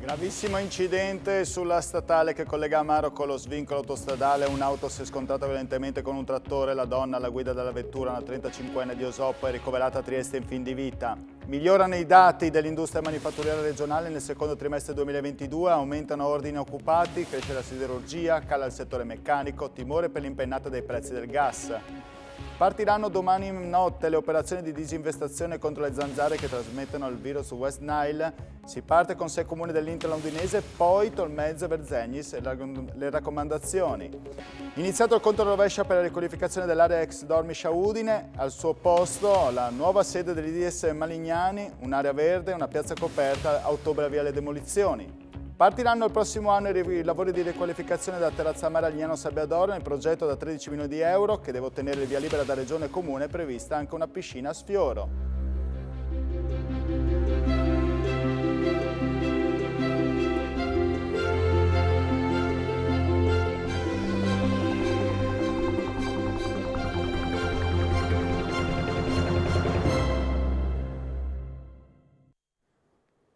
Gravissimo incidente sulla statale che collega Amaro con lo svincolo autostradale. Un'auto si è scontrata violentemente con un trattore. La donna alla guida della vettura, una 35enne di Osoppo, è ricoverata a Trieste in fin di vita. Migliorano i dati dell'industria manifatturiera regionale nel secondo trimestre 2022, aumentano ordini occupati, cresce la siderurgia, cala il settore meccanico, timore per l'impennata dei prezzi del gas. Partiranno domani notte le operazioni di disinvestazione contro le zanzare che trasmettono il virus West Nile. Si parte con 6 comuni dell'Inter londinese, poi Tolmezzo e Verzegnis e le raccomandazioni. Iniziato il conto rovescia per la riqualificazione dell'area ex Dormish a Udine, al suo posto la nuova sede dell'IDS Malignani, un'area verde, una piazza coperta, a ottobre via le demolizioni. Partiranno il prossimo anno i lavori di riqualificazione della terrazza mare Agliano Sabbiadoro nel progetto da 13 milioni di euro che deve ottenere il via libera da Regione e Comune, è prevista anche una piscina a sfioro.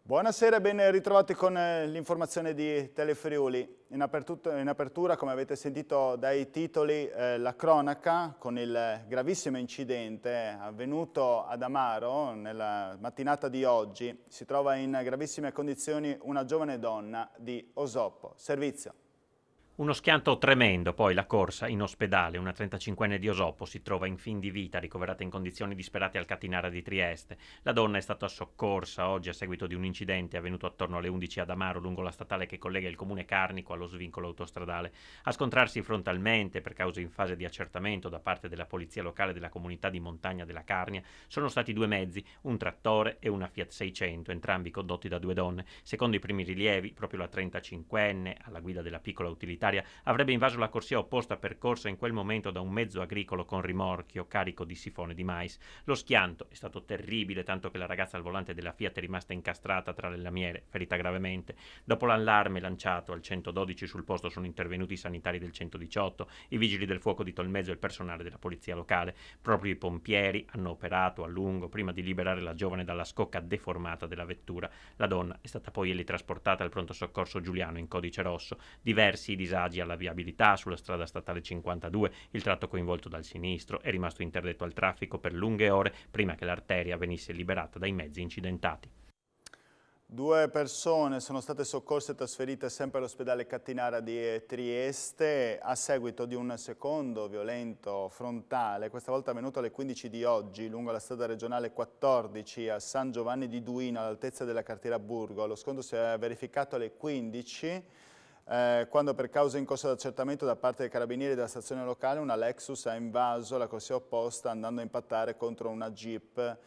Buonasera e ben ritrovati con l'informazione di Telefriuli. In apertura, come avete sentito dai titoli, la cronaca con il gravissimo incidente avvenuto ad Amaro nella mattinata di oggi. Si trova in gravissime condizioni una giovane donna di Osoppo. Servizio. Uno schianto tremendo, poi la corsa in ospedale. Una 35enne di Osoppo si trova in fin di vita, ricoverata in condizioni disperate al Catinara di Trieste. La donna è stata soccorsa oggi a seguito di un incidente avvenuto attorno alle 11 ad Amaro, lungo la statale che collega il comune Carnico allo svincolo autostradale. A scontrarsi frontalmente, per cause in fase di accertamento da parte della polizia locale della comunità di montagna della Carnia, sono stati 2 mezzi, un trattore e una Fiat 600, entrambi condotti da 2 donne. Secondo i primi rilievi, proprio la 35enne, alla guida della piccola utilitaria, avrebbe invaso la corsia opposta percorsa in quel momento da un mezzo agricolo con rimorchio carico di sifone di mais. Lo schianto è stato terribile, tanto che la ragazza al volante della Fiat è rimasta incastrata tra le lamiere, ferita gravemente. Dopo l'allarme lanciato al 112 sul posto sono intervenuti i sanitari del 118, i vigili del fuoco di Tolmezzo e il personale della polizia locale. Proprio i pompieri hanno operato a lungo prima di liberare la giovane dalla scocca deformata della vettura. La donna è stata poi trasportata al pronto soccorso Giuliano in codice rosso. Diversi disagi alla viabilità sulla strada statale 52, il tratto coinvolto dal sinistro è rimasto interdetto al traffico per lunghe ore prima che l'arteria venisse liberata dai mezzi incidentati. 2 persone sono state soccorse e trasferite sempre all'ospedale Catinara di Trieste a seguito di un secondo violento frontale, questa volta avvenuto alle 15 di oggi lungo la strada regionale 14 a San Giovanni di Duino all'altezza della cartiera Burgo. Lo scontro si è verificato alle 15 quando per causa in corso d'accertamento da parte dei carabinieri della stazione locale una Lexus ha invaso la corsia opposta andando a impattare contro una Jeep.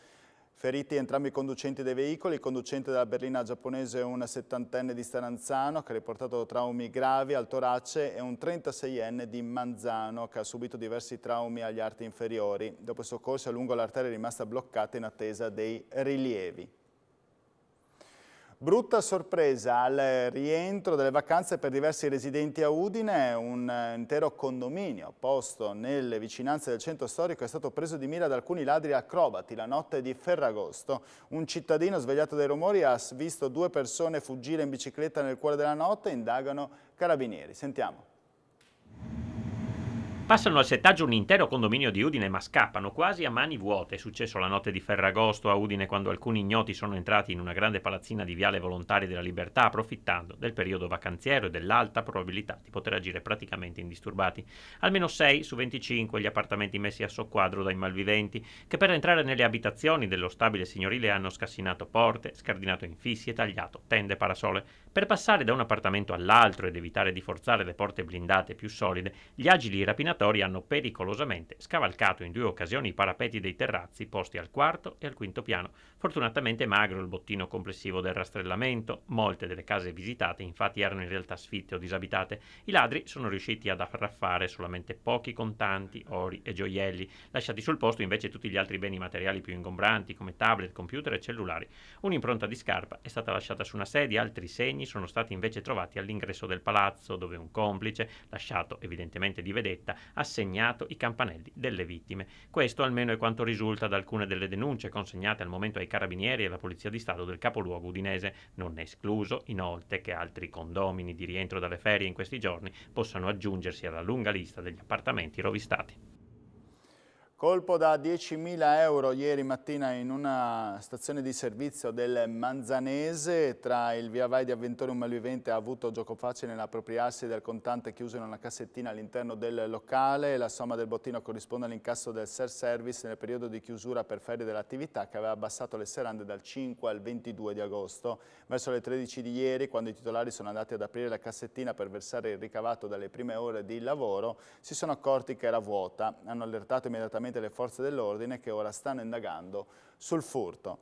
Feriti entrambi i conducenti dei veicoli, il conducente della berlina giapponese è una 70enne di Staranzano che ha riportato traumi gravi al torace e un 36enne di Manzano che ha subito diversi traumi agli arti inferiori. Dopo i soccorsi a lungo l'arteria è rimasta bloccata in attesa dei rilievi. Brutta sorpresa al rientro delle vacanze per diversi residenti a Udine. Un intero condominio posto nelle vicinanze del centro storico è stato preso di mira da alcuni ladri acrobati la notte di Ferragosto. Un cittadino svegliato dai rumori ha visto 2 persone fuggire in bicicletta nel cuore della notte e indagano carabinieri. Sentiamo. Passano al settaggio un intero condominio di Udine ma scappano quasi a mani vuote. È successo la notte di Ferragosto a Udine quando alcuni ignoti sono entrati in una grande palazzina di Viale Volontari della Libertà approfittando del periodo vacanziero e dell'alta probabilità di poter agire praticamente indisturbati. Almeno 6 su 25 gli appartamenti messi a soqquadro dai malviventi che per entrare nelle abitazioni dello stabile signorile hanno scassinato porte, scardinato infissi e tagliato tende parasole. Per passare da un appartamento all'altro ed evitare di forzare le porte blindate più solide, gli agili rapinatori hanno pericolosamente scavalcato in 2 occasioni i parapetti dei terrazzi posti al 4° e al 5° piano. Fortunatamente magro il bottino complessivo del rastrellamento. Molte delle case visitate infatti erano in realtà sfitte o disabitate. I ladri sono riusciti ad arraffare solamente pochi contanti, ori e gioielli, lasciati sul posto invece tutti gli altri beni materiali più ingombranti come tablet, computer e cellulari. Un'impronta di scarpa è stata lasciata su una sedia, altri segni sono stati invece trovati all'ingresso del palazzo dove un complice, lasciato evidentemente di vedetta, assegnato i campanelli delle vittime. Questo almeno è quanto risulta da alcune delle denunce consegnate al momento ai carabinieri e alla Polizia di Stato del capoluogo udinese. Non è escluso, inoltre, che altri condomini di rientro dalle ferie in questi giorni possano aggiungersi alla lunga lista degli appartamenti rovistati. Colpo da 10.000 euro ieri mattina in una stazione di servizio del Manzanese. Tra il via vai di avventori un malvivente ha avuto gioco facile nell'appropriarsi del contante chiuso in una cassettina all'interno del locale. La somma del bottino corrisponde all'incasso del self-service nel periodo di chiusura per ferie dell'attività, che aveva abbassato le serrande dal 5 al 22 di agosto. Verso le 13 di ieri, quando i titolari sono andati ad aprire la cassettina per versare il ricavato dalle prime ore di lavoro, si sono accorti che era vuota. Hanno allertato immediatamente le forze dell'ordine, che ora stanno indagando sul furto.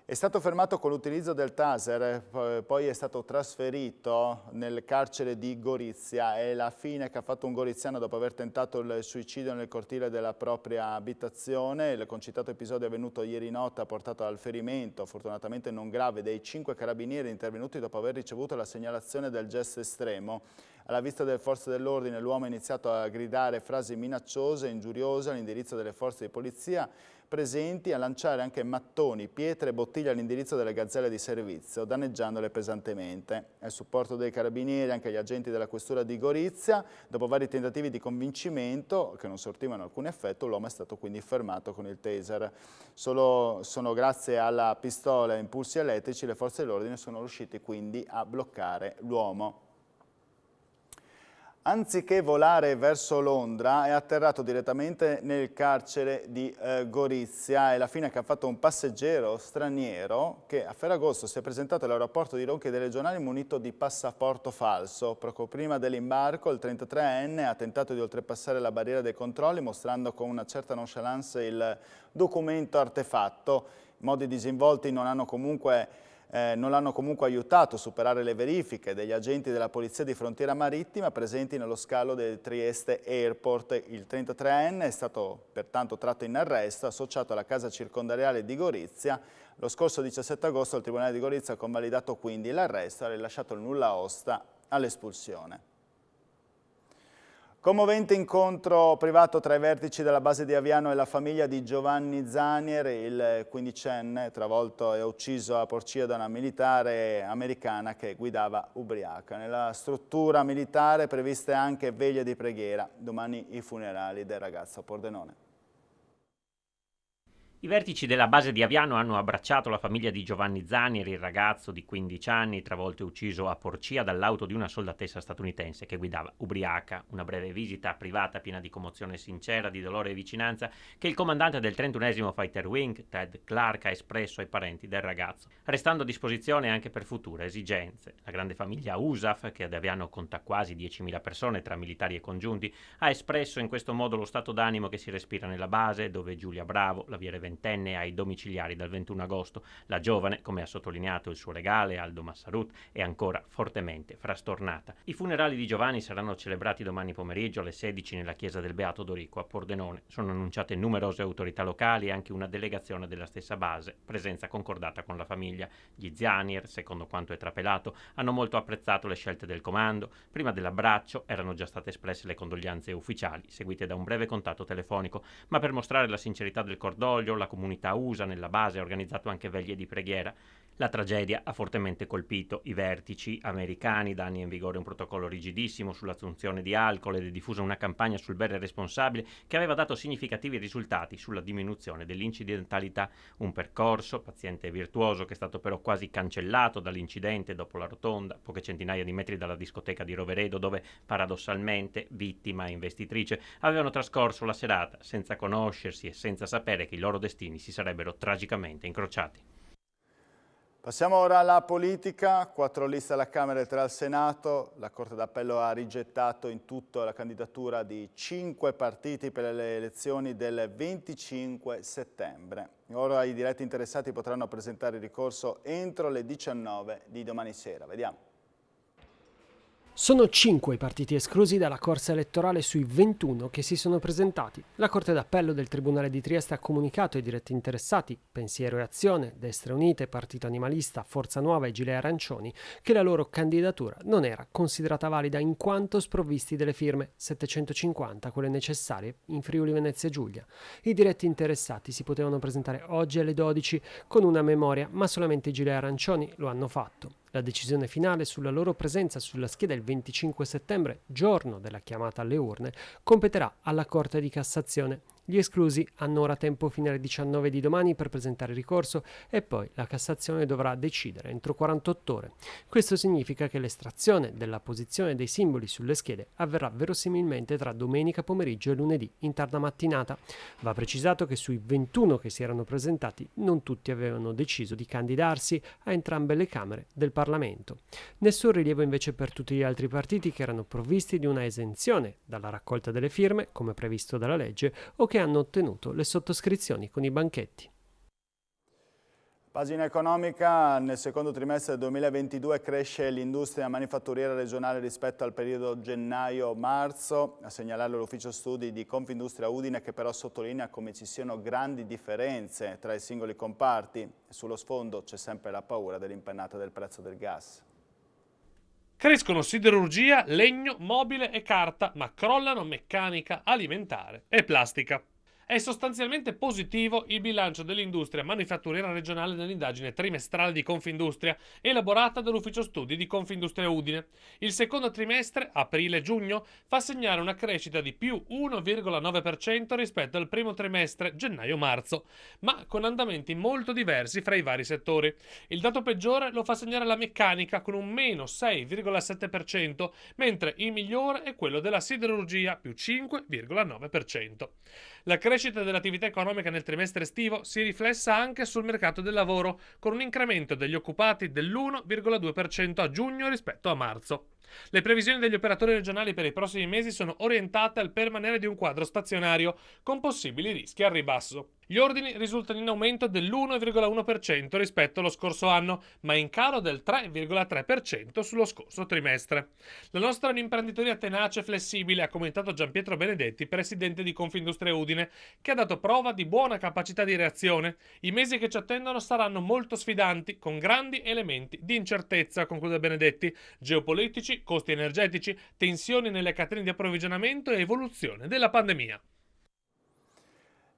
È stato fermato con l'utilizzo del taser, poi è stato trasferito nel carcere di Gorizia. È la fine che ha fatto un goriziano dopo aver tentato il suicidio nel cortile della propria abitazione. Il concitato episodio avvenuto ieri notte ha portato al ferimento, fortunatamente non grave, dei 5 carabinieri intervenuti dopo aver ricevuto la segnalazione del gesto estremo. Alla vista delle forze dell'ordine l'uomo ha iniziato a gridare frasi minacciose e ingiuriose all'indirizzo delle forze di polizia presenti, a lanciare anche mattoni, pietre e bottiglie all'indirizzo delle gazzelle di servizio, danneggiandole pesantemente. A supporto dei carabinieri anche gli agenti della questura di Gorizia. Dopo vari tentativi di convincimento che non sortivano alcun effetto, l'uomo è stato quindi fermato con il taser. Sono grazie alla pistola a impulsi elettrici le forze dell'ordine sono riusciti quindi a bloccare l'uomo. Anziché volare verso Londra, è atterrato direttamente nel carcere di Gorizia. È la fine che ha fatto un passeggero straniero che a Ferragosto si è presentato all'aeroporto di Ronchi dei Regionali munito di passaporto falso. Poco prima dell'imbarco il 33enne ha tentato di oltrepassare la barriera dei controlli mostrando con una certa nonchalance il documento artefatto. I modi disinvolti non l'hanno comunque aiutato a superare le verifiche degli agenti della Polizia di Frontiera Marittima presenti nello scalo del Trieste Airport. Il 33enne è stato pertanto tratto in arresto, associato alla casa circondariale di Gorizia. Lo scorso 17 agosto il Tribunale di Gorizia ha convalidato quindi l'arresto e ha rilasciato il nulla osta all'espulsione. Commovente incontro privato tra i vertici della base di Aviano e la famiglia di Giovanni Zanier. Il quindicenne, travolto e ucciso a Porcia da una militare americana che guidava ubriaca. Nella struttura militare previste anche veglie di preghiera. Domani i funerali del ragazzo a Pordenone. I vertici della base di Aviano hanno abbracciato la famiglia di Giovanni Zanier, il ragazzo di 15 anni, travolto e ucciso a Porcia dall'auto di una soldatessa statunitense che guidava ubriaca. Una breve visita privata piena di commozione sincera, di dolore e vicinanza che il comandante del 31esimo Fighter Wing, Ted Clark, ha espresso ai parenti del ragazzo, restando a disposizione anche per future esigenze. La grande famiglia USAF, che ad Aviano conta quasi 10.000 persone tra militari e congiunti, ha espresso in questo modo lo stato d'animo che si respira nella base, dove Giulia Bravo, l'aviere ventenne, ai domiciliari dal 21 agosto. La giovane, come ha sottolineato il suo legale Aldo Massarut, è ancora fortemente frastornata. I funerali di Giovanni saranno celebrati domani pomeriggio alle 16 nella chiesa del Beato Dorico a Pordenone. Sono annunciate numerose autorità locali e anche una delegazione della stessa base, presenza concordata con la famiglia. Gli Zanier, secondo quanto è trapelato, hanno molto apprezzato le scelte del comando. Prima dell'abbraccio erano già state espresse le condoglianze ufficiali, seguite da un breve contatto telefonico, ma per mostrare la sincerità del cordoglio, la comunità USA nella base ha organizzato anche veglie di preghiera. La tragedia ha fortemente colpito i vertici americani. Da anni è in vigore un protocollo rigidissimo sull'assunzione di alcol ed è diffusa una campagna sul bere responsabile che aveva dato significativi risultati sulla diminuzione dell'incidentalità. Un percorso paziente e virtuoso che è stato però quasi cancellato dall'incidente dopo la rotonda, poche centinaia di metri dalla discoteca di Roveredo, dove paradossalmente vittima e investitrice avevano trascorso la serata senza conoscersi e senza sapere che i loro destini si sarebbero tragicamente incrociati. Passiamo ora alla politica. 4 liste alla Camera e 3 al Senato. La Corte d'Appello ha rigettato in tutto la candidatura di 5 partiti per le elezioni del 25 settembre. Ora i diretti interessati potranno presentare ricorso entro le 19 di domani sera. Vediamo. Sono 5 i partiti esclusi dalla corsa elettorale sui 21 che si sono presentati. La Corte d'Appello del Tribunale di Trieste ha comunicato ai diretti interessati, Pensiero e Azione, Destre Unite, Partito Animalista, Forza Nuova e Gilet Arancioni, che la loro candidatura non era considerata valida in quanto sprovvisti delle firme, 750, quelle necessarie in Friuli Venezia Giulia. I diretti interessati si potevano presentare oggi alle 12 con una memoria, ma solamente i Gilet Arancioni lo hanno fatto. La decisione finale sulla loro presenza sulla scheda il 25 settembre, giorno della chiamata alle urne, competerà alla Corte di Cassazione. Gli esclusi hanno ora tempo fino alle 19 di domani per presentare ricorso e poi la Cassazione dovrà decidere entro 48 ore. Questo significa che l'estrazione della posizione dei simboli sulle schede avverrà verosimilmente tra domenica pomeriggio e lunedì in tarda mattinata. Va precisato che sui 21 che si erano presentati non tutti avevano deciso di candidarsi a entrambe le Camere del Parlamento. Nessun rilievo invece per tutti gli altri partiti che erano provvisti di una esenzione dalla raccolta delle firme, come previsto dalla legge, o che hanno ottenuto le sottoscrizioni con i banchetti. Pagina economica, nel secondo trimestre del 2022 cresce l'industria manifatturiera regionale rispetto al periodo gennaio-marzo, a segnalarlo l'ufficio studi di Confindustria Udine che però sottolinea come ci siano grandi differenze tra i singoli comparti. Sullo sfondo c'è sempre la paura dell'impennata del prezzo del gas. Crescono siderurgia, legno, mobile e carta, ma crollano meccanica, alimentare e plastica. È sostanzialmente positivo il bilancio dell'industria manifatturiera regionale nell'indagine trimestrale di Confindustria elaborata dall'ufficio studi di Confindustria Udine. Il secondo trimestre, aprile-giugno, fa segnare una crescita di più 1,9% rispetto al primo trimestre, gennaio-marzo, ma con andamenti molto diversi fra i vari settori. Il dato peggiore lo fa segnare la meccanica con un meno 6,7%, mentre il migliore è quello della siderurgia, più 5,9%. La crescita dell'attività economica nel trimestre estivo si riflessa anche sul mercato del lavoro, con un incremento degli occupati dell'1,2% a giugno rispetto a marzo. Le previsioni degli operatori regionali per i prossimi mesi sono orientate al permanere di un quadro stazionario, con possibili rischi al ribasso. Gli ordini risultano in aumento dell'1,1% rispetto allo scorso anno, ma in calo del 3,3% sullo scorso trimestre. La nostra è un'imprenditoria tenace e flessibile, ha commentato Gianpietro Benedetti, presidente di Confindustria Udine, che ha dato prova di buona capacità di reazione. I mesi che ci attendono saranno molto sfidanti, con grandi elementi di incertezza, conclude Benedetti, geopolitici, costi energetici, tensioni nelle catene di approvvigionamento e evoluzione della pandemia.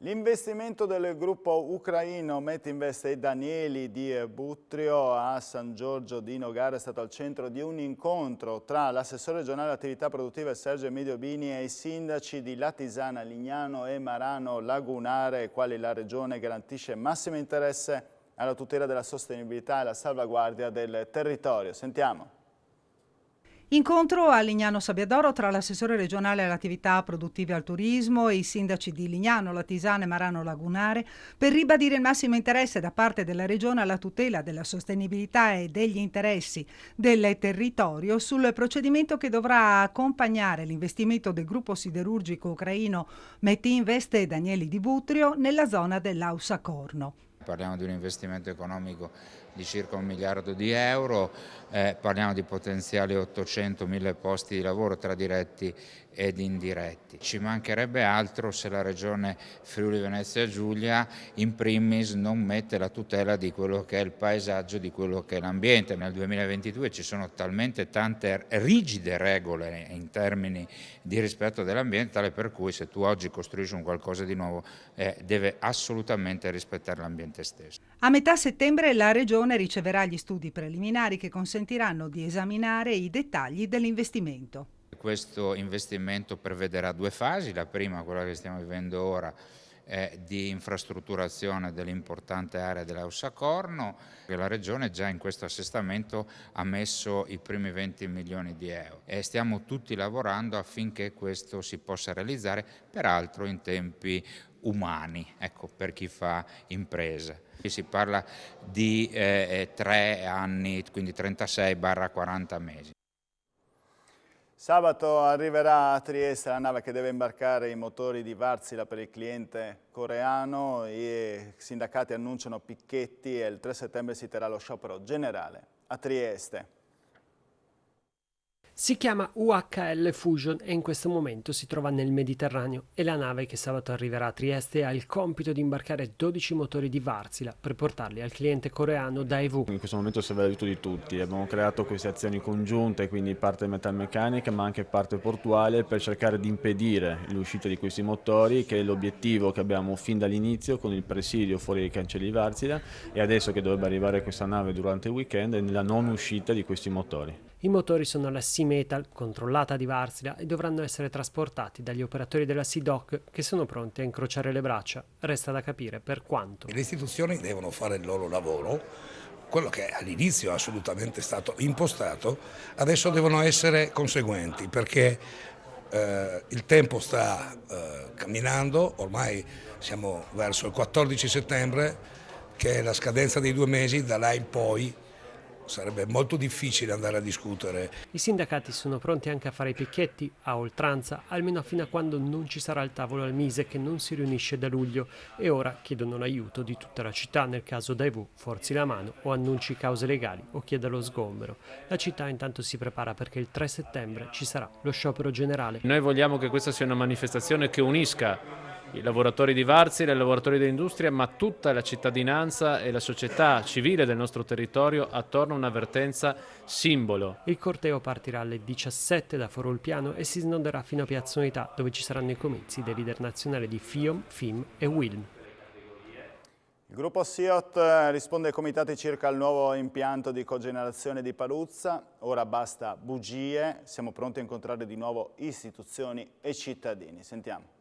L'investimento del gruppo ucraino Metinvest e Danieli di Butrio a San Giorgio di Nogara è stato al centro di un incontro tra l'assessore regionale attività produttive Sergio Emilio Bini e i sindaci di Latisana, Lignano e Marano Lagunare, ai quali la regione garantisce massimo interesse alla tutela della sostenibilità e alla salvaguardia del territorio. Sentiamo. Incontro a Lignano Sabbiadoro tra l'assessore regionale alle attività produttive al turismo e i sindaci di Lignano, Latisana e Marano Lagunare per ribadire il massimo interesse da parte della regione alla tutela della sostenibilità e degli interessi del territorio sul procedimento che dovrà accompagnare l'investimento del gruppo siderurgico ucraino Metinvest e Danieli di Butrio nella zona dell'Ausa Corno. Parliamo di un investimento economico di circa 1 miliardo di euro, parliamo di potenziali 800.000 posti di lavoro tra diretti ed indiretti. Ci mancherebbe altro se la regione Friuli Venezia Giulia in primis non mette la tutela di quello che è il paesaggio, di quello che è l'ambiente. Nel 2022 ci sono talmente tante rigide regole in termini di rispetto dell'ambiente, tale per cui se tu oggi costruisci un qualcosa di nuovo deve assolutamente rispettare l'ambiente stesso. A metà settembre la regione riceverà gli studi preliminari che consentiranno di esaminare i dettagli dell'investimento. Questo investimento prevederà 2 fasi, la prima, quella che stiamo vivendo ora, di infrastrutturazione dell'importante area dell'Ausa Corno, che la Regione già in questo assestamento ha messo i primi 20 milioni di euro e stiamo tutti lavorando affinché questo si possa realizzare, peraltro in tempi umani, ecco, per chi fa impresa. Qui si parla di 3 anni, quindi 36-40 mesi. Sabato arriverà a Trieste la nave che deve imbarcare i motori di Wärtsilä per il cliente coreano. I sindacati annunciano picchetti e il 3 settembre si terrà lo sciopero generale a Trieste. Si chiama UHL Fusion e in questo momento si trova nel Mediterraneo e la nave che sabato arriverà a Trieste ha il compito di imbarcare 12 motori di Wärtsilä per portarli al cliente coreano Daewoo. In questo momento serve l'aiuto di tutti, abbiamo creato queste azioni congiunte, quindi parte metalmeccanica ma anche parte portuale, per cercare di impedire l'uscita di questi motori, che è l'obiettivo che abbiamo fin dall'inizio con il presidio fuori dai cancelli di Wärtsilä, e adesso che dovrebbe arrivare questa nave durante il weekend è nella non uscita di questi motori. I motori sono la Sea Metal, controllata di Wärtsilä, e dovranno essere trasportati dagli operatori della Sea Dock che sono pronti a incrociare le braccia. Resta da capire per quanto. Le istituzioni devono fare il loro lavoro, quello che all'inizio è assolutamente stato impostato, adesso devono essere conseguenti perché il tempo sta camminando, ormai siamo verso il 14 settembre che è la scadenza dei 2 mesi, da là in poi sarebbe molto difficile andare a discutere. I sindacati sono pronti anche a fare i picchetti a oltranza, almeno fino a quando non ci sarà il tavolo al Mise che non si riunisce da luglio, e ora chiedono l'aiuto di tutta la città nel caso Daewoo forzi la mano o annunci cause legali o chieda lo sgombero. La città intanto si prepara perché il 3 settembre ci sarà lo sciopero generale. Noi vogliamo che questa sia una manifestazione che unisca i lavoratori di Wärtsilä, i lavoratori dell'industria, ma tutta la cittadinanza e la società civile del nostro territorio attorno a una vertenza simbolo. Il corteo partirà alle 17 da Foro Ulpiano e si snoderà fino a Piazza Unità, dove ci saranno i comizi dei leader nazionali di FIOM, FIM e WILM. Il gruppo SIOT risponde ai comitati circa il nuovo impianto di cogenerazione di Paluzza. Ora basta bugie, siamo pronti a incontrare di nuovo istituzioni e cittadini. Sentiamo.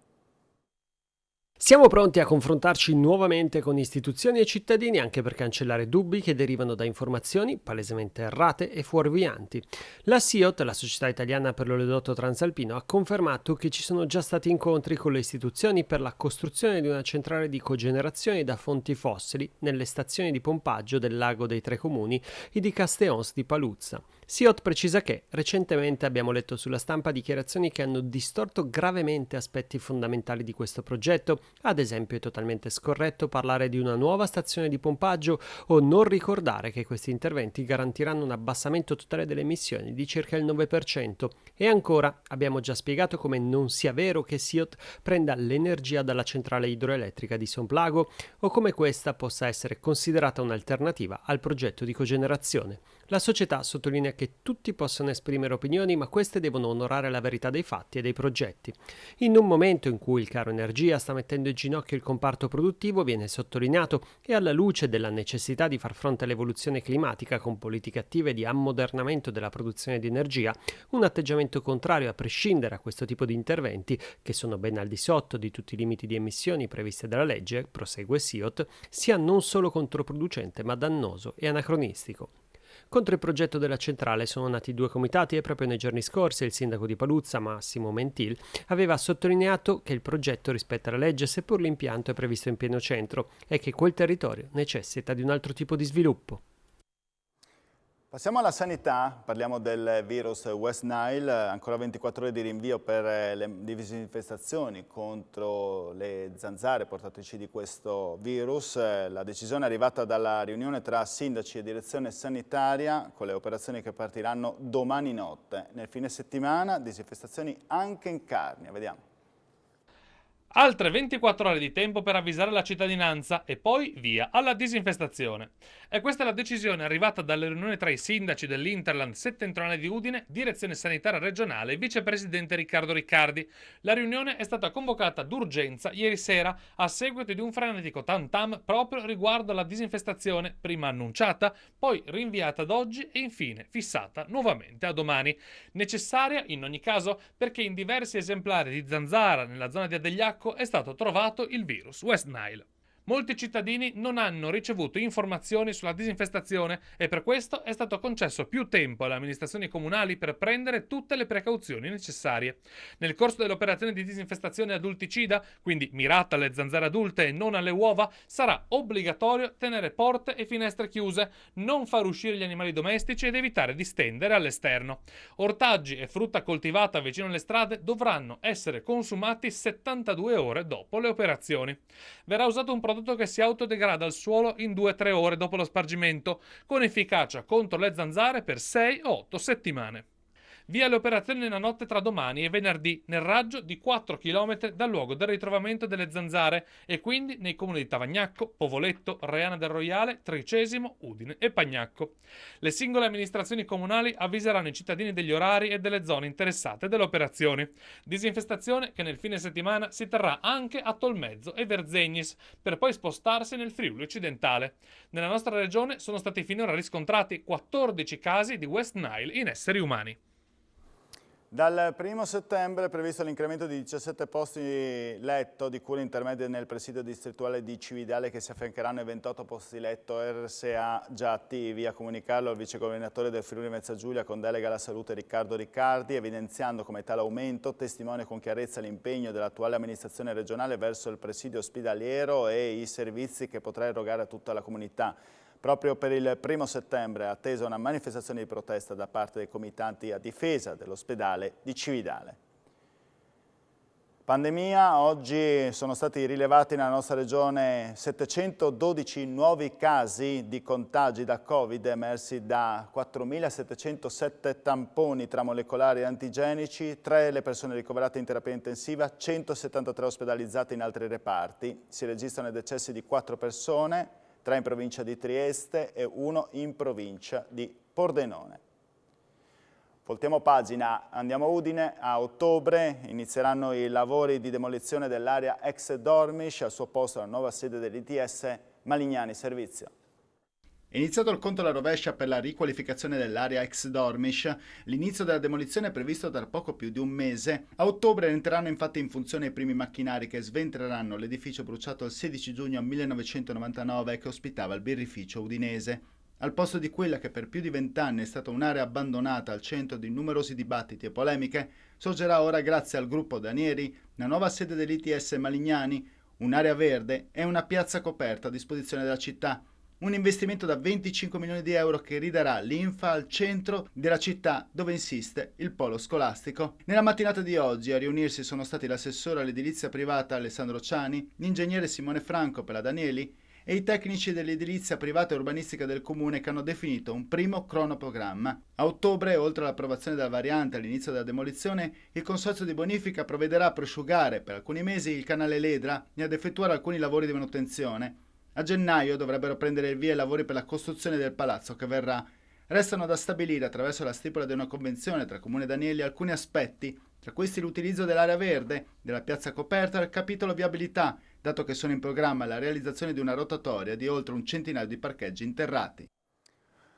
Siamo pronti a confrontarci nuovamente con istituzioni e cittadini anche per cancellare dubbi che derivano da informazioni palesemente errate e fuorvianti. La SIOT, la Società Italiana per l'Oleodotto Transalpino, ha confermato che ci sono già stati incontri con le istituzioni per la costruzione di una centrale di cogenerazione da fonti fossili nelle stazioni di pompaggio del Lago dei Tre Comuni e di Casteons di Paluzza. SIOT precisa che recentemente abbiamo letto sulla stampa dichiarazioni che hanno distorto gravemente aspetti fondamentali di questo progetto. Ad esempio, è totalmente scorretto parlare di una nuova stazione di pompaggio o non ricordare che questi interventi garantiranno un abbassamento totale delle emissioni di circa il 9%. E ancora, abbiamo già spiegato come non sia vero che SIOT prenda l'energia dalla centrale idroelettrica di Somplago o come questa possa essere considerata un'alternativa al progetto di cogenerazione. La società sottolinea che tutti possono esprimere opinioni, ma queste devono onorare la verità dei fatti e dei progetti. In un momento in cui il caro energia sta mettendo in ginocchio il comparto produttivo, viene sottolineato, e alla luce della necessità di far fronte all'evoluzione climatica con politiche attive di ammodernamento della produzione di energia, un atteggiamento contrario a prescindere da questo tipo di interventi, che sono ben al di sotto di tutti i limiti di emissioni previsti dalla legge, prosegue SIOT, sia non solo controproducente ma dannoso e anacronistico. Contro il progetto della centrale sono nati 2 comitati e proprio nei giorni scorsi il sindaco di Paluzza, Massimo Mentil, aveva sottolineato che il progetto rispetta la legge seppur l'impianto è previsto in pieno centro e che quel territorio necessita di un altro tipo di sviluppo. Passiamo alla sanità, parliamo del virus West Nile, ancora 24 ore di rinvio per le disinfestazioni contro le zanzare portatrici di questo virus. La decisione è arrivata dalla riunione tra sindaci e direzione sanitaria con le operazioni che partiranno domani notte. Nel fine settimana disinfestazioni anche in Carnia, vediamo. Altre 24 ore di tempo per avvisare la cittadinanza e poi via alla disinfestazione. E questa è la decisione arrivata dalla riunione tra i sindaci dell'Interland settentrionale di Udine, direzione sanitaria regionale e vicepresidente Riccardo Riccardi. La riunione è stata convocata d'urgenza ieri sera a seguito di un frenetico tam tam proprio riguardo alla disinfestazione, prima annunciata, poi rinviata ad oggi e infine fissata nuovamente a domani. Necessaria in ogni caso perché in diversi esemplari di zanzara nella zona di Adegliacco è stato trovato il virus West Nile. Molti cittadini non hanno ricevuto informazioni sulla disinfestazione e per questo è stato concesso più tempo alle amministrazioni comunali per prendere tutte le precauzioni necessarie. Nel corso dell'operazione di disinfestazione adulticida, quindi mirata alle zanzare adulte e non alle uova, sarà obbligatorio tenere porte e finestre chiuse, non far uscire gli animali domestici ed evitare di stendere all'esterno. Ortaggi e frutta coltivata vicino alle strade dovranno essere consumati 72 ore dopo le operazioni. Verrà usato un prodotto che si autodegrada al suolo in 2-3 ore dopo lo spargimento, con efficacia contro le zanzare per 6 o 8 settimane. Via le operazioni nella notte tra domani e venerdì nel raggio di 4 km dal luogo del ritrovamento delle zanzare e quindi nei comuni di Tavagnacco, Povoletto, Reana del Roiale, Tricesimo, Udine e Pagnacco. Le singole amministrazioni comunali avviseranno i cittadini degli orari e delle zone interessate dalle operazioni. Disinfestazione che nel fine settimana si terrà anche a Tolmezzo e Verzegnis, per poi spostarsi nel Friuli occidentale. Nella nostra regione sono stati finora riscontrati 14 casi di West Nile in esseri umani. Dal 1 settembre è previsto l'incremento di 17 posti letto di cure intermedie nel presidio distrettuale di Cividale che si affiancheranno ai 28 posti letto RSA già attivi. A comunicarlo il vicegovernatore del Friuli Venezia Giulia con delega alla salute Riccardo Riccardi, evidenziando come tale aumento testimonia con chiarezza l'impegno dell'attuale amministrazione regionale verso il presidio ospedaliero e i servizi che potrà erogare a tutta la comunità. Proprio per il 1 settembre è attesa una manifestazione di protesta da parte dei comitanti a difesa dell'ospedale di Cividale. Pandemia, oggi sono stati rilevati nella nostra regione 712 nuovi casi di contagi da Covid emersi da 4.707 tamponi tra molecolari e antigenici, 3 le persone ricoverate in terapia intensiva, 173 ospedalizzate in altri reparti. Si registrano decessi di 4 persone, 3 in provincia di Trieste e 1 in provincia di Pordenone. Voltiamo pagina, andiamo a Udine. A ottobre inizieranno i lavori di demolizione dell'area ex Dormish, al suo posto la nuova sede dell'ITS Malignani Servizio. È iniziato il conto alla rovescia per la riqualificazione dell'area ex Dormish. L'inizio della demolizione è previsto tra poco più di un mese. A ottobre entreranno infatti in funzione i primi macchinari che sventreranno l'edificio bruciato il 16 giugno 1999 che ospitava il birrificio udinese. Al posto di quella che per più di 20 anni è stata un'area abbandonata al centro di numerosi dibattiti e polemiche, sorgerà ora, grazie al gruppo Danieri, la nuova sede dell'ITS Malignani, un'area verde e una piazza coperta a disposizione della città. Un investimento da 25 milioni di euro che ridarà linfa al centro della città dove insiste il polo scolastico. Nella mattinata di oggi a riunirsi sono stati l'assessore all'edilizia privata Alessandro Ciani, l'ingegnere Simone Franco per la Danieli e i tecnici dell'edilizia privata e urbanistica del comune che hanno definito un primo cronoprogramma. A ottobre, oltre all'approvazione della variante all'inizio della demolizione, il consorzio di bonifica provvederà a prosciugare per alcuni mesi il canale Ledra e ad effettuare alcuni lavori di manutenzione. A gennaio dovrebbero prendere il via i lavori per la costruzione del palazzo che verrà. Restano da stabilire attraverso la stipula di una convenzione tra Comune Danieli alcuni aspetti, tra questi l'utilizzo dell'area verde, della piazza coperta e il capitolo viabilità, dato che sono in programma la realizzazione di una rotatoria di oltre un centinaio di parcheggi interrati.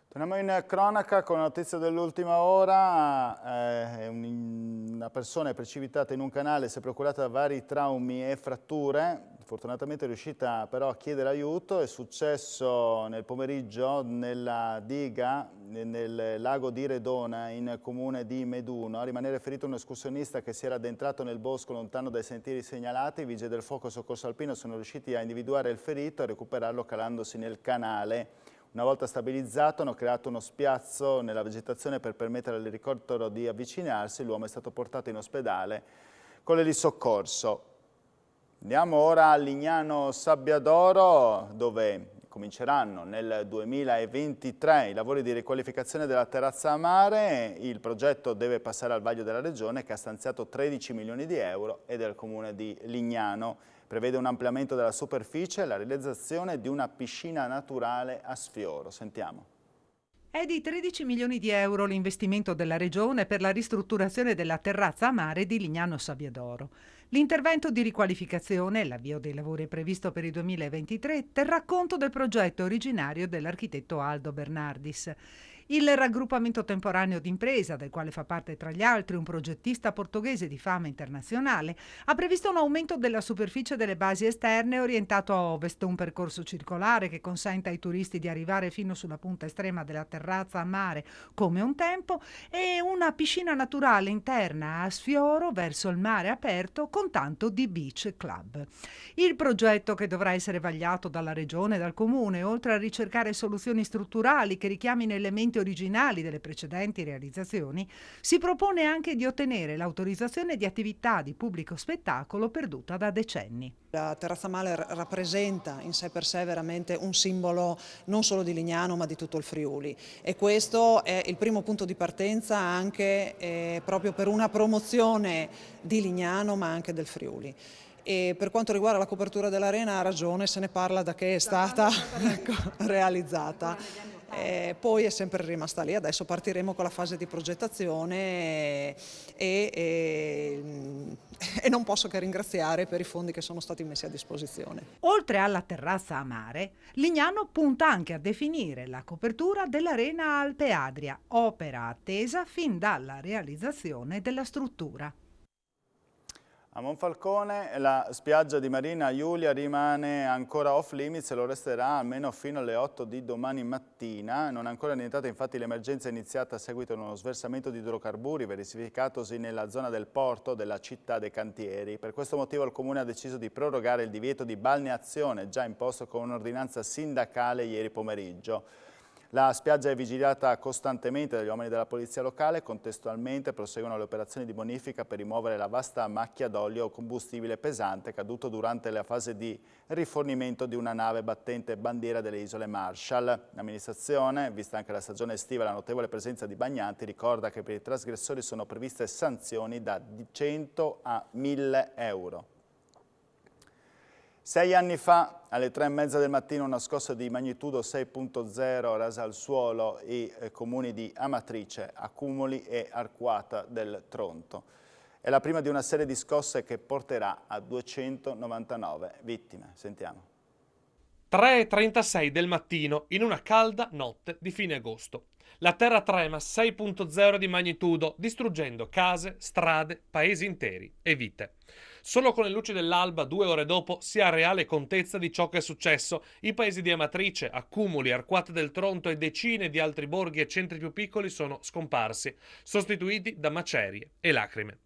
Torniamo in cronaca con la notizia dell'ultima ora. Una persona è precipitata in un canale, si è procurata vari traumi e fratture. Fortunatamente è riuscita però a chiedere aiuto. È successo nel pomeriggio nella diga nel lago di Redona in comune di Meduno. A rimanere ferito un escursionista che si era addentrato nel bosco lontano dai sentieri segnalati. I vigili del fuoco e soccorso alpino sono riusciti a individuare il ferito e a recuperarlo calandosi nel canale. Una volta stabilizzato hanno creato uno spiazzo nella vegetazione per permettere all'elicottero di avvicinarsi. L'uomo è stato portato in ospedale con l'elisoccorso. Andiamo ora a Lignano Sabbiadoro, dove cominceranno nel 2023 i lavori di riqualificazione della terrazza a mare. Il progetto deve passare al vaglio della Regione che ha stanziato 13 milioni di euro e del Comune di Lignano. Prevede un ampliamento della superficie e la realizzazione di una piscina naturale a sfioro. Sentiamo. È di 13 milioni di euro l'investimento della Regione per la ristrutturazione della terrazza a mare di Lignano Sabbiadoro. L'intervento di riqualificazione, l'avvio dei lavori previsto per il 2023, terrà conto del progetto originario dell'architetto Aldo Bernardis. Il raggruppamento temporaneo d'impresa, del quale fa parte tra gli altri un progettista portoghese di fama internazionale, ha previsto un aumento della superficie delle basi esterne orientato a ovest, un percorso circolare che consente ai turisti di arrivare fino sulla punta estrema della terrazza a mare come un tempo e una piscina naturale interna a sfioro verso il mare aperto con tanto di beach club. Il progetto, che dovrà essere vagliato dalla Regione e dal Comune, oltre a ricercare soluzioni strutturali che richiamino elementi elementi originali delle precedenti realizzazioni, si propone anche di ottenere l'autorizzazione di attività di pubblico spettacolo perduta da decenni. La Terrazza Male rappresenta in sé per sé veramente un simbolo non solo di Lignano ma di tutto il Friuli, e questo è il primo punto di partenza anche proprio per una promozione di Lignano ma anche del Friuli. E per quanto riguarda la copertura dell'arena ha ragione, se ne parla da che è stata realizzata. Poi è sempre rimasta lì, adesso partiremo con la fase di progettazione e non posso che ringraziare per i fondi che sono stati messi a disposizione. Oltre alla terrazza a mare, Lignano punta anche a definire la copertura dell'Arena Alpe Adria, opera attesa fin dalla realizzazione della struttura. A Monfalcone la spiaggia di Marina Iulia rimane ancora off limits e lo resterà almeno fino alle 8 di domani mattina. Non è ancora nientata infatti l'emergenza iniziata a seguito di uno sversamento di idrocarburi verificatosi nella zona del porto della città dei cantieri. Per questo motivo il Comune ha deciso di prorogare il divieto di balneazione già imposto con un'ordinanza sindacale ieri pomeriggio. La spiaggia è vigilata costantemente dagli uomini della polizia locale, contestualmente proseguono le operazioni di bonifica per rimuovere la vasta macchia d'olio o combustibile pesante caduto durante la fase di rifornimento di una nave battente bandiera delle isole Marshall. L'amministrazione, vista anche la stagione estiva e la notevole presenza di bagnanti, ricorda che per i trasgressori sono previste sanzioni da 100 a 1000 euro. 6 anni fa, alle 3:30 del mattino, una scossa di magnitudo 6.0 rasa al suolo i comuni di Amatrice, Accumoli e Arquata del Tronto. È la prima di una serie di scosse che porterà a 299 vittime. Sentiamo. 3:36 del mattino, in una calda notte di fine agosto. La terra trema 6.0 di magnitudo, distruggendo case, strade, paesi interi e vite. Solo con le luci dell'alba, 2 ore dopo, si ha reale contezza di ciò che è successo. I paesi di Amatrice, Accumoli, Arquata del Tronto e decine di altri borghi e centri più piccoli sono scomparsi, sostituiti da macerie e lacrime.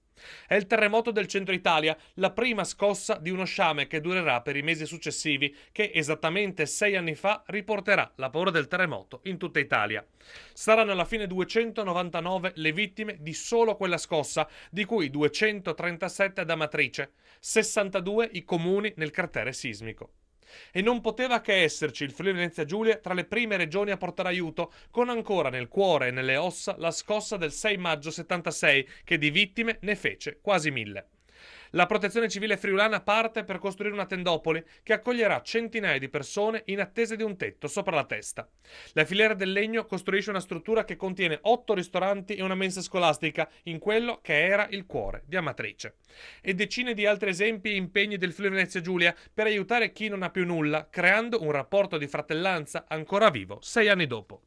È il terremoto del centro Italia, la prima scossa di uno sciame che durerà per i mesi successivi, che esattamente 6 anni fa riporterà la paura del terremoto in tutta Italia. Saranno alla fine 299 le vittime di solo quella scossa, di cui 237 ad Amatrice, 62 i comuni nel cratere sismico. E non poteva che esserci il Friuli Venezia Giulia tra le prime regioni a portare aiuto, con ancora nel cuore e nelle ossa la scossa del 6 maggio 76, che di vittime ne fece quasi 1000. La Protezione Civile friulana parte per costruire una tendopoli che accoglierà centinaia di persone in attesa di un tetto sopra la testa. La filiera del legno costruisce una struttura che contiene 8 ristoranti e una mensa scolastica in quello che era il cuore di Amatrice. E decine di altri esempi e impegni del Friuli Venezia Giulia per aiutare chi non ha più nulla, creando un rapporto di fratellanza ancora vivo 6 anni dopo.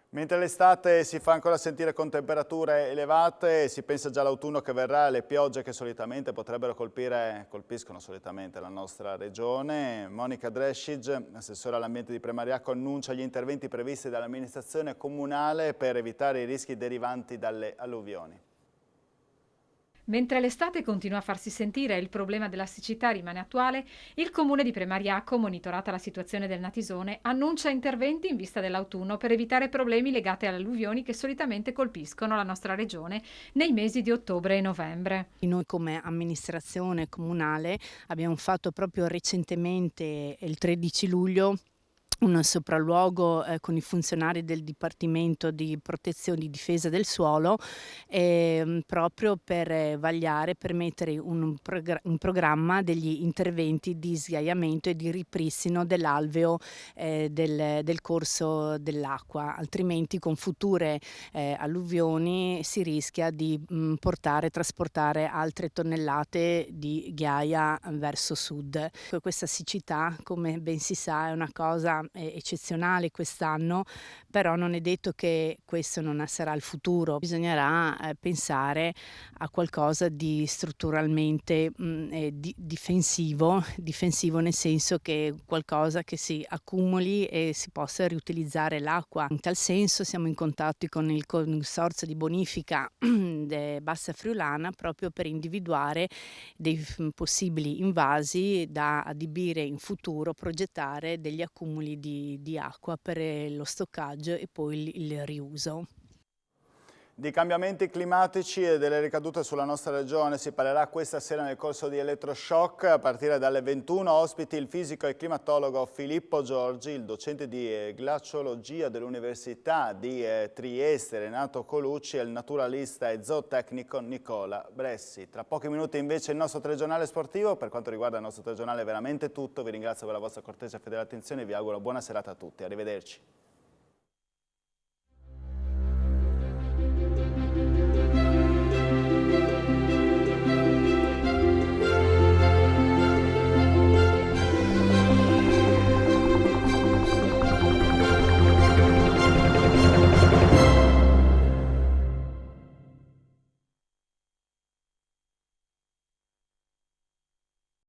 Mentre l'estate si fa ancora sentire con temperature elevate, si pensa già all'autunno che verrà, le piogge che solitamente colpiscono solitamente la nostra regione. Monica Drescic, assessore all'ambiente di Premariacco, annuncia gli interventi previsti dall'amministrazione comunale per evitare i rischi derivanti dalle alluvioni. Mentre l'estate continua a farsi sentire e il problema della siccità rimane attuale, il comune di Premariacco, monitorata la situazione del Natisone, annuncia interventi in vista dell'autunno per evitare problemi legati alle alluvioni che solitamente colpiscono la nostra regione nei mesi di ottobre e novembre. Noi come amministrazione comunale abbiamo fatto proprio recentemente, il 13 luglio, un sopralluogo con i funzionari del Dipartimento di Protezione e Difesa del Suolo proprio per vagliare, per mettere un programma degli interventi di sghiaiamento e di ripristino dell'alveo del corso dell'acqua, altrimenti con future alluvioni si rischia di trasportare altre tonnellate di ghiaia verso sud. Questa siccità, come ben si sa, è una cosa eccezionale quest'anno, però non è detto che questo non sarà il futuro. Bisognerà pensare a qualcosa di strutturalmente difensivo nel senso che qualcosa che si accumuli e si possa riutilizzare l'acqua. In tal senso siamo in contatto con il consorzio di bonifica Bassa Friulana proprio per individuare dei possibili invasi da adibire in futuro, progettare degli accumuli di acqua per lo stoccaggio e poi il riuso. Di cambiamenti climatici e delle ricadute sulla nostra regione si parlerà questa sera nel corso di Elettroshock. A partire dalle 21 ospiti il fisico e climatologo Filippo Giorgi, il docente di glaciologia dell'Università di Trieste Renato Colucci e il naturalista e zootecnico Nicola Bressi. Tra pochi minuti invece il nostro telegiornale sportivo. Per quanto riguarda il nostro telegiornale è veramente tutto. Vi ringrazio per la vostra cortese e fedele attenzione e vi auguro buona serata a tutti. Arrivederci.